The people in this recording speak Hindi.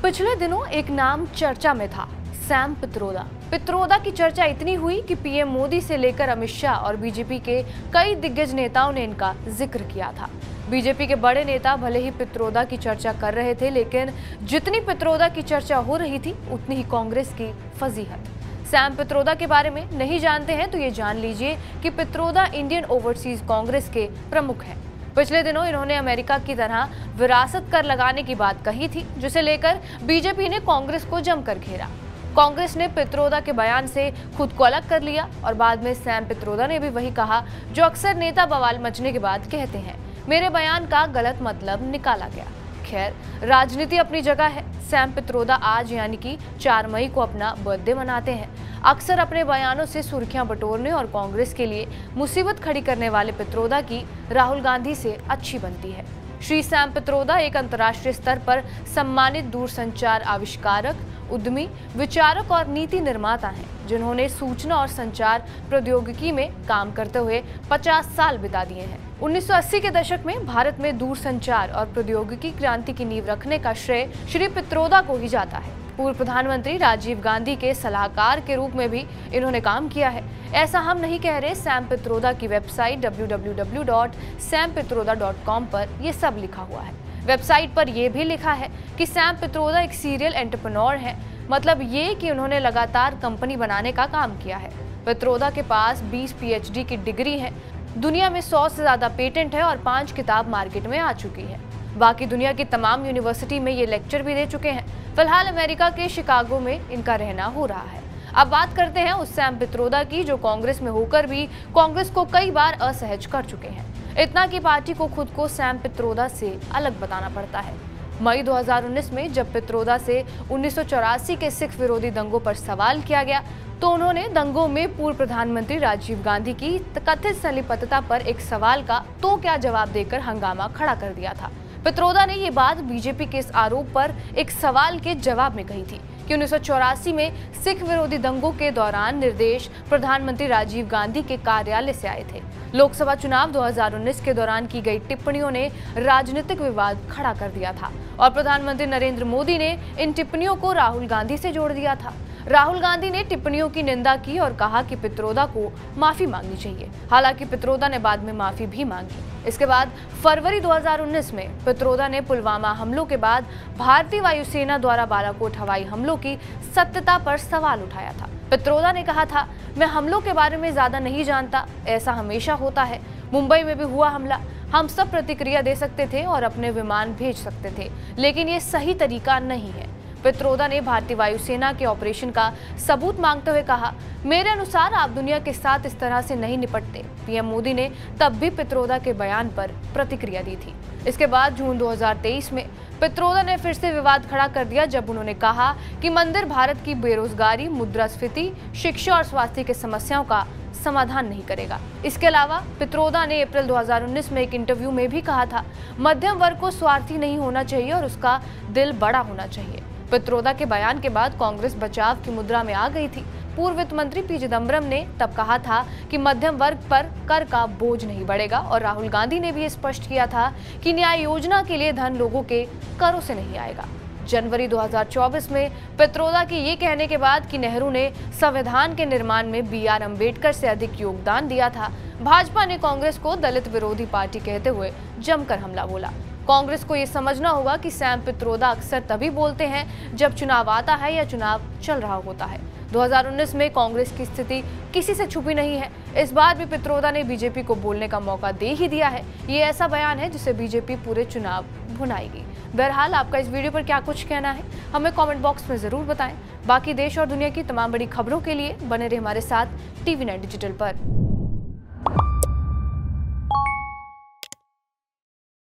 पिछले दिनों एक नाम चर्चा में था, सैम पित्रोदा। पित्रोदा की चर्चा इतनी हुई कि पीएम मोदी से लेकर अमित शाह और बीजेपी के कई दिग्गज नेताओं ने इनका जिक्र किया था। बीजेपी के बड़े नेता भले ही पित्रोदा की चर्चा कर रहे थे, लेकिन जितनी पित्रोदा की चर्चा हो रही थी उतनी ही कांग्रेस की फजीहत। सैम पित्रोदा के बारे में नहीं जानते हैं तो ये जान लीजिए कि पित्रोदा इंडियन ओवरसीज कांग्रेस के प्रमुख हैं। पिछले दिनों इन्होंने अमेरिका की तरह विरासत कर लगाने की बात कही थी, जिसे लेकर बीजेपी ने कांग्रेस को जमकर घेरा। कांग्रेस ने पित्रोदा के बयान से खुद को अलग कर लिया और बाद में सैम पित्रोदा ने भी वही कहा जो अक्सर नेता बवाल मचने के बाद कहते हैं, मेरे बयान का गलत मतलब निकाला गया। खैर, राजनीति अपनी जगह है। सैम पित्रोदा आज यानी कि 4 मई को अपना बर्थडे मनाते हैं। अक्सर अपने बयानों से सुर्खियां बटोरने और कांग्रेस के लिए मुसीबत खड़ी करने वाले पित्रोदा की राहुल गांधी से अच्छी बनती है। श्री सैम पित्रोदा एक अंतर्राष्ट्रीय स्तर पर सम्मानित दूरसंचार आविष्कारक, उद्यमी, विचारक और नीति निर्माता हैं, जिन्होंने सूचना और संचार प्रौद्योगिकी में काम करते हुए 50 साल बिता दिए हैं। 1980 के दशक में भारत में दूरसंचार और प्रौद्योगिकी क्रांति की नींव रखने का श्रेय श्री पित्रोदा को ही जाता है। पूर्व प्रधानमंत्री राजीव गांधी के सलाहकार के रूप में भी इन्होंने काम किया है। ऐसा हम नहीं कह रहे। सैम पित्रोदा की वेबसाइट www.sampitroda.com पर ये सब लिखा हुआ है। वेबसाइट पर यह भी लिखा है कि सैम पित्रोदा एक सीरियल एंटरप्रेन्योर हैं, मतलब ये कि उन्होंने लगातार कंपनी बनाने का काम किया है। पित्रोदा के पास 20 PhD की डिग्री है, दुनिया में 100 से ज्यादा पेटेंट है और 5 किताब मार्केट में आ चुकी है। बाकी दुनिया की तमाम यूनिवर्सिटी में ये लेक्चर भी दे चुके हैं। फिलहाल अमेरिका के शिकागो में इनका रहना हो रहा है। अब बात करते हैं उस सैम पित्रोदा की जो कांग्रेस में होकर भी कांग्रेस को कई बार असहज कर चुके हैं। इतना कि पार्टी को खुद को सैम पित्रोदा से अलग बताना पड़ता है। मई 2019 में जब पित्रोदा से 1984 के सिख विरोधी दंगों पर सवाल किया गया तो उन्होंने दंगों में पूर्व प्रधानमंत्री राजीव गांधी की कथित संलिप्तता पर एक सवाल का तो क्या जवाब देकर हंगामा खड़ा कर दिया था। पित्रोदा ने ये बात बीजेपी के इस आरोप पर एक सवाल के जवाब में कही थी कि 1984 में सिख विरोधी दंगों के दौरान निर्देश प्रधानमंत्री राजीव गांधी के कार्यालय से आए थे। लोकसभा चुनाव 2019 के दौरान की गई टिप्पणियों ने राजनीतिक विवाद खड़ा कर दिया था और प्रधानमंत्री नरेंद्र मोदी ने इन टिप्पणियों को राहुल गांधी से जोड़ दिया था। राहुल गांधी ने टिप्पणियों की निंदा की और कहा कि पित्रोदा को माफी मांगनी चाहिए। हालांकि पित्रोदा ने बाद में माफी भी मांगी। इसके बाद फरवरी 2019 में पित्रोदा ने पुलवामा हमलों के बाद भारतीय वायुसेना द्वारा बालाकोट हवाई हमलों की सत्यता पर सवाल उठाया था। पित्रोदा ने कहा था, मैं हमलों के बारे में ज्यादा नहीं जानता, ऐसा हमेशा होता है। मुंबई में भी हुआ हमला, हम सब प्रतिक्रिया दे सकते थे और अपने विमान भेज सकते थे, लेकिन ये सही तरीका नहीं है। पित्रोदा ने भारतीय वायुसेना के ऑपरेशन का सबूत मांगते हुए कहा, मेरे अनुसार आप दुनिया के साथ इस तरह से नहीं निपटते। पीएम मोदी ने तब भी पित्रोदा के बयान पर प्रतिक्रिया दी थी। इसके बाद जून 2023 में पित्रोदा ने फिर से विवाद खड़ा कर दिया जब उन्होंने कहा कि मंदिर भारत की बेरोजगारी, मुद्रास्फीति, शिक्षा और स्वास्थ्य की समस्याओं का समाधान नहीं करेगा। इसके अलावा पित्रोदा ने अप्रैल 2019 में एक इंटरव्यू में भी कहा था, मध्यम वर्ग को स्वार्थी नहीं होना चाहिए और उसका दिल बड़ा होना चाहिए। पित्रोदा के बयान के बाद कांग्रेस बचाव की मुद्रा में आ गई थी। पूर्व वित्त मंत्री पी चिदम्बरम ने तब कहा था कि मध्यम वर्ग पर कर का बोझ नहीं बढ़ेगा और राहुल गांधी ने भी स्पष्ट किया था कि न्याय योजना के लिए धन लोगों के करों से नहीं आएगा। जनवरी 2024 में पित्रोदा के ये कहने के बाद कि नेहरू ने संविधान के निर्माण में BR अम्बेडकर से अधिक योगदान दिया था, भाजपा ने कांग्रेस को दलित विरोधी पार्टी कहते हुए जमकर हमला बोला। कांग्रेस को ये समझना होगा कि सैम पित्रोदा अक्सर तभी बोलते हैं जब चुनाव आता है या चुनाव चल रहा होता है। 2019 में कांग्रेस की स्थिति किसी से छुपी नहीं है। इस बार भी पित्रोदा ने बीजेपी को बोलने का मौका दे ही दिया है। ये ऐसा बयान है जिसे बीजेपी पूरे चुनाव भुनाएगी। बहरहाल आपका इस वीडियो पर क्या कुछ कहना है, हमें कमेंट बॉक्स में जरूर बताएं। बाकी देश और दुनिया की तमाम बड़ी खबरों के लिए बने रहे हमारे साथ TV9 डिजिटल पर।